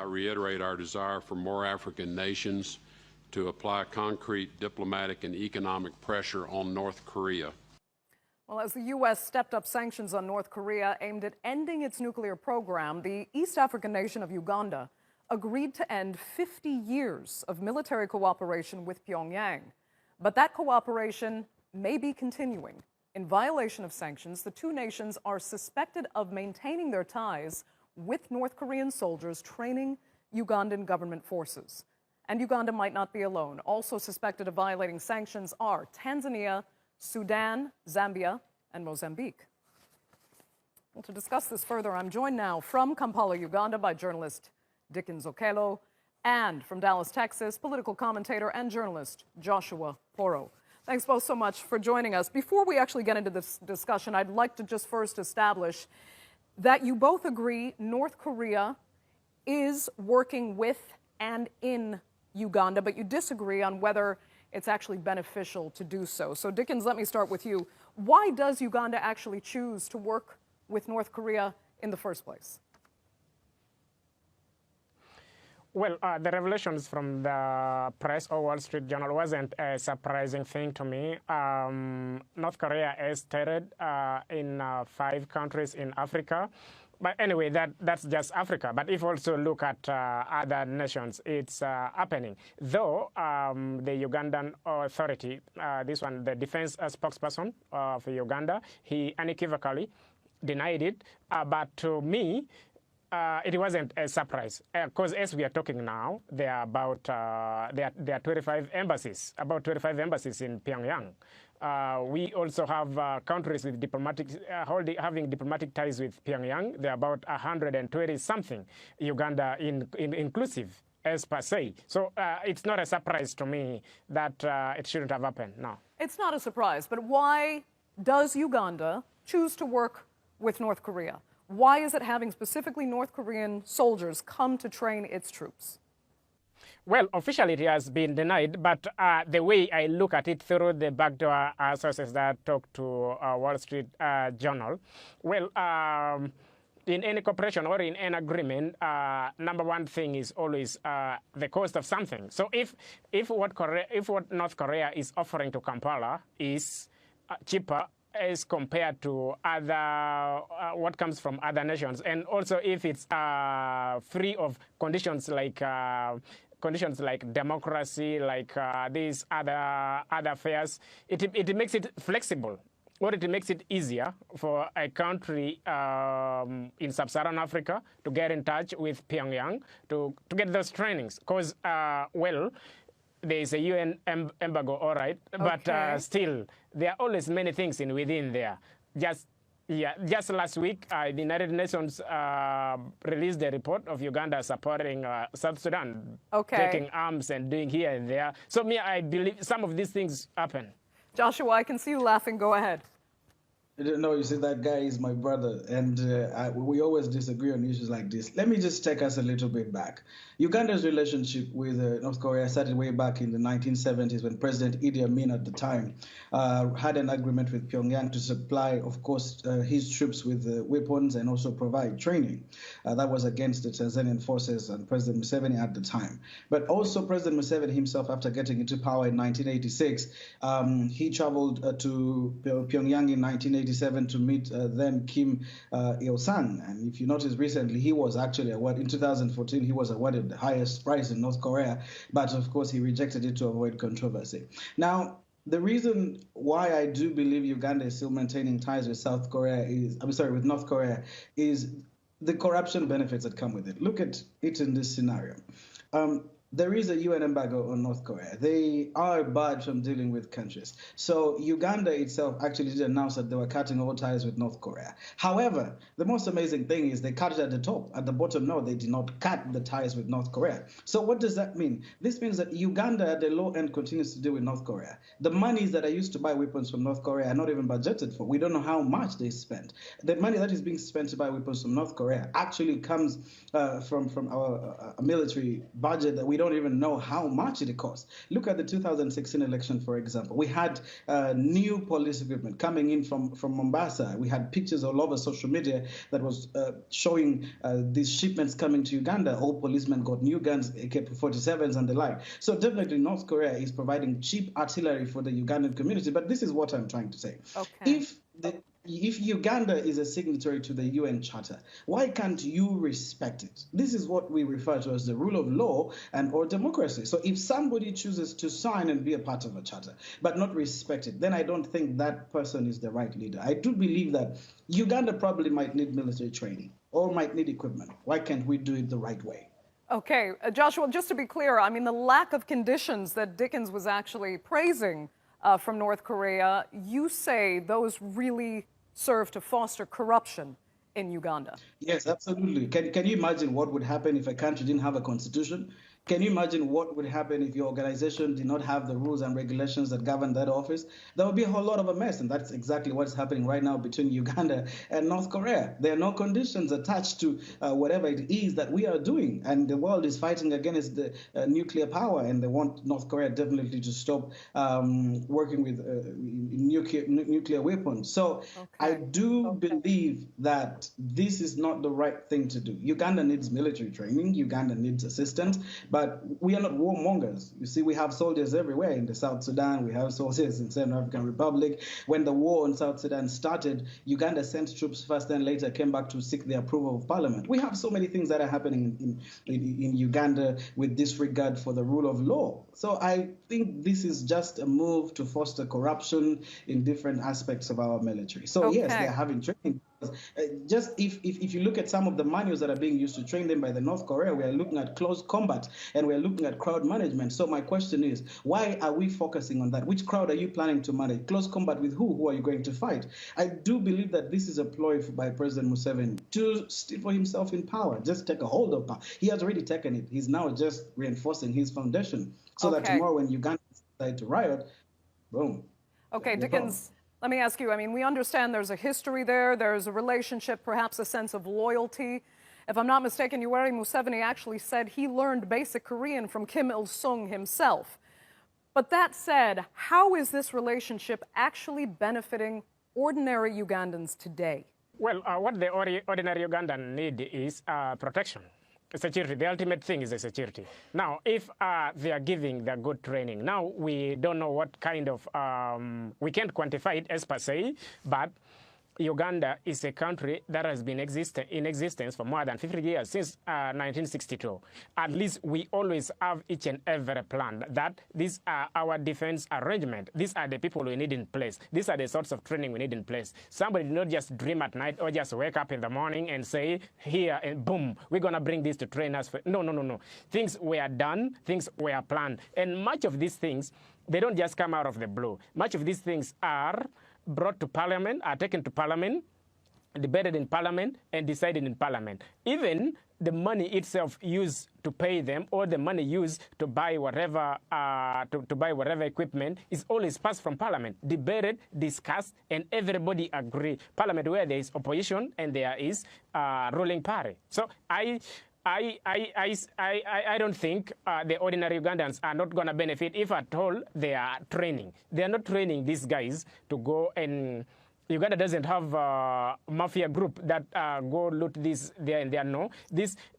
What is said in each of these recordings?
I reiterate our desire for more African nations to apply concrete diplomatic and economic pressure on North Korea. Well, as the U.S. stepped up sanctions on North Korea aimed at ending its nuclear program, the East African nation of Uganda agreed to end 50 years of military cooperation with Pyongyang. But that cooperation may be continuing. In violation of sanctions, the two nations are suspected of maintaining their ties with North Korean soldiers training Ugandan government forces. And Uganda might not be alone. Also suspected of violating sanctions are Tanzania, Sudan, Zambia, and Mozambique. Well, to discuss this further, I'm joined now from Kampala, Uganda, by journalist Dickens Okello, and from Dallas, Texas, political commentator and journalist Joshua Poro. Thanks both so much for joining us. Before we actually get into this discussion, I'd like to just first establish that you both agree North Korea is working with and in Uganda, but you disagree on whether it's actually beneficial to do so. So, Dickens, let me start with you. Why does Uganda actually choose to work with North Korea in the first place? Well, the revelations from the press or Wall Street Journal wasn't a surprising thing to me. North Korea is stated in 5 countries in Africa. But anyway, that's just Africa. But if you also look at other nations, it's happening. Though the Ugandan authority, this one, the defense spokesperson of Uganda, he unequivocally denied it. But to me, it wasn't a surprise, because as we are talking now, there are about there are 25 embassies, in Pyongyang. We also have countries with having diplomatic ties with Pyongyang. There are about 120 something, Uganda inclusive, as per se. So it's not a surprise to me that it shouldn't have happened. No, it's not a surprise. But why does Uganda choose to work with North Korea? Why is it having specifically North Korean soldiers come to train its troops? Well, officially it has been denied, but the way I look at it through the backdoor sources that talk to Wall Street Journal, well, in any cooperation or in any agreement, number one thing is always the cost of something. So if what North Korea is offering to Kampala is cheaper as compared to other what comes from other nations, and also if it's free of conditions like democracy, like these other affairs, it makes it flexible, or it makes it easier for a country in sub-Saharan Africa to get in touch with Pyongyang to get those trainings. Because, well, there is a UN embargo, all right, okay, but still, there are always many things within there. Just last week, the United Nations released a report of Uganda supporting South Sudan, okay, taking arms and doing here and there. So, I believe some of these things happen. Joshua, I can see you laughing. Go ahead. No, you see, that guy is my brother, and we always disagree on issues like this. Let me just take us a little bit back. Uganda's relationship with North Korea started way back in the 1970s when President Idi Amin at the time had an agreement with Pyongyang to supply, of course, his troops with weapons and also provide training. That was against the Tanzanian forces and President Museveni at the time. But also President Museveni himself, after getting into power in 1986, he traveled to Pyongyang in 1987 to meet then Kim Il-sung. And if you notice recently, he was actually awarded, in 2014, he was awarded the highest prize in North Korea, but of course he rejected it to avoid controversy. Now, the reason why I do believe Uganda is still maintaining ties with North Korea is the corruption benefits that come with it. Look at it in this scenario. There is a UN embargo on North Korea. They are barred from dealing with countries. So Uganda itself actually did announce that they were cutting all ties with North Korea. However, the most amazing thing is they cut it at the top. At the bottom, no, they did not cut the ties with North Korea. So what does that mean? This means that Uganda at the low end continues to deal with North Korea. The monies that are used to buy weapons from North Korea are not even budgeted for. We don't know how much they spend. The money that is being spent to buy weapons from North Korea actually comes from our military budget that we don't don't even know how much it costs. Look at the 2016 election, for example. We had new police equipment coming in from Mombasa. We had pictures all over social media that was showing these shipments coming to Uganda. All policemen got new guns, AK-47s and the like. So definitely North Korea is providing cheap artillery for the Ugandan community. But this is what I'm trying to say. Okay. If Uganda is a signatory to the UN Charter, why can't you respect it? This is what we refer to as the rule of law and or democracy. So if somebody chooses to sign and be a part of a charter, but not respect it, then I don't think that person is the right leader. I do believe that Uganda probably might need military training or might need equipment. Why can't we do it the right way? Okay, Joshua, just to be clear, I mean, the lack of conditions that Dickens was actually praising from North Korea, you say those really serve to foster corruption in Uganda. Yes, absolutely. Can you imagine what would happen if a country didn't have a constitution? Can you imagine what would happen if your organization did not have the rules and regulations that govern that office? There would be a whole lot of a mess, and that's exactly what's happening right now between Uganda and North Korea. There are no conditions attached to whatever it is that we are doing, and the world is fighting against the nuclear power, and they want North Korea definitely to stop working with nuclear weapons. So I do believe that this is not the right thing to do. Uganda needs military training. Uganda needs assistance. But we are not warmongers. You see, we have soldiers everywhere in the South Sudan. We have soldiers in Central African Republic. When the war in South Sudan started, Uganda sent troops first and later came back to seek the approval of parliament. We have so many things that are happening in Uganda with disregard for the rule of law. So I think this is just a move to foster corruption in different aspects of our military. So yes, they're having training. Just if you look at some of the manuals that are being used to train them by the North Korea, we are looking at close combat and we are looking at crowd management. So my question is, why are we focusing on that? Which crowd are you planning to manage? Close combat with who? Who are you going to fight? I do believe that this is a ploy by President Museveni to still for himself in power, just take a hold of power. He has already taken it. He's now just reinforcing his foundation so that tomorrow when Uganda decide to riot, boom. Okay, Dickens. Let me ask you, I mean, we understand there's a history there, there's a relationship, perhaps a sense of loyalty. If I'm not mistaken, Yoweri Museveni actually said he learned basic Korean from Kim Il-sung himself. But that said, how is this relationship actually benefiting ordinary Ugandans today? Well, what the ordinary Ugandan need is protection. Security. The ultimate thing is the security. Now, if they are giving the good training, now we don't know what kind of, we can't quantify it as per se, but Uganda is a country that has been in existence for more than 50 years, since 1962. At least we always have each and every plan that these are our defense arrangement. These are the people we need in place. These are the sorts of training we need in place. Somebody did not just dream at night or just wake up in the morning and say, here, and boom, we're going to bring this to train us. No. Things were done, things were planned. And much of these things, they don't just come out of the blue. Much of these things are brought to Parliament, are taken to Parliament, debated in Parliament, and decided in Parliament. Even the money itself used to pay them, or the money used to buy whatever equipment, is always passed from Parliament, debated, discussed, and everybody agree. Parliament where there is opposition and there is ruling party. So I don't think the ordinary Ugandans are not going to benefit if at all they are training. They are not training these guys to go and... Uganda doesn't have a mafia group that go loot this there and there. No,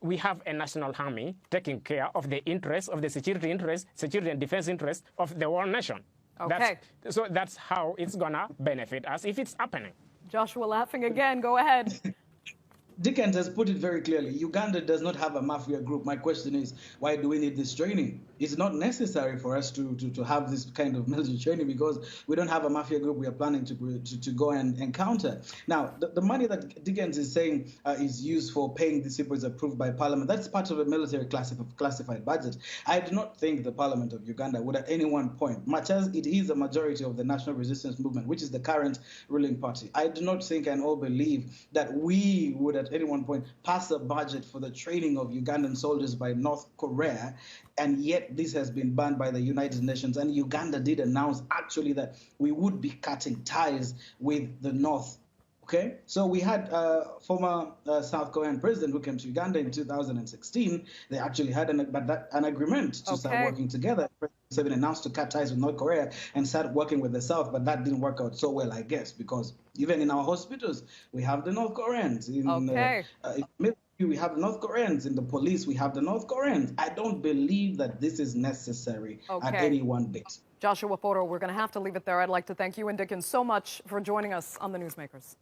we have a national army taking care of the interests of the security and defense interests of the whole nation. Okay. So that's how it's going to benefit us if it's happening. Joshua laughing again. Go ahead. Dickens has put it very clearly. Uganda does not have a mafia group. My question is, why do we need this training? It's not necessary for us to have this kind of military training because we don't have a mafia group we are planning to go and encounter. Now, the money that Dickens is saying is used for paying these people is approved by Parliament. That's part of a military classified budget. I do not think the Parliament of Uganda would at any one point, much as it is a majority of the National Resistance Movement, which is the current ruling party, I do not think and all believe that we would at any one point pass a budget for the training of Ugandan soldiers by North Korea, and yet this has been banned by the United Nations. And Uganda did announce actually that we would be cutting ties with the North Okay, so we had former South Korean president who came to Uganda in 2016. They actually had an agreement to start working together. President Museveni announced to cut ties with North Korea and start working with the South, but that didn't work out so well, I guess, because even in our hospitals, we have the North Koreans. In military, we have the North Koreans. In the police, we have the North Koreans. I don't believe that this is necessary at any one bit. Joshua Foro, we're going to have to leave it there. I'd like to thank you and Dickens so much for joining us on the Newsmakers.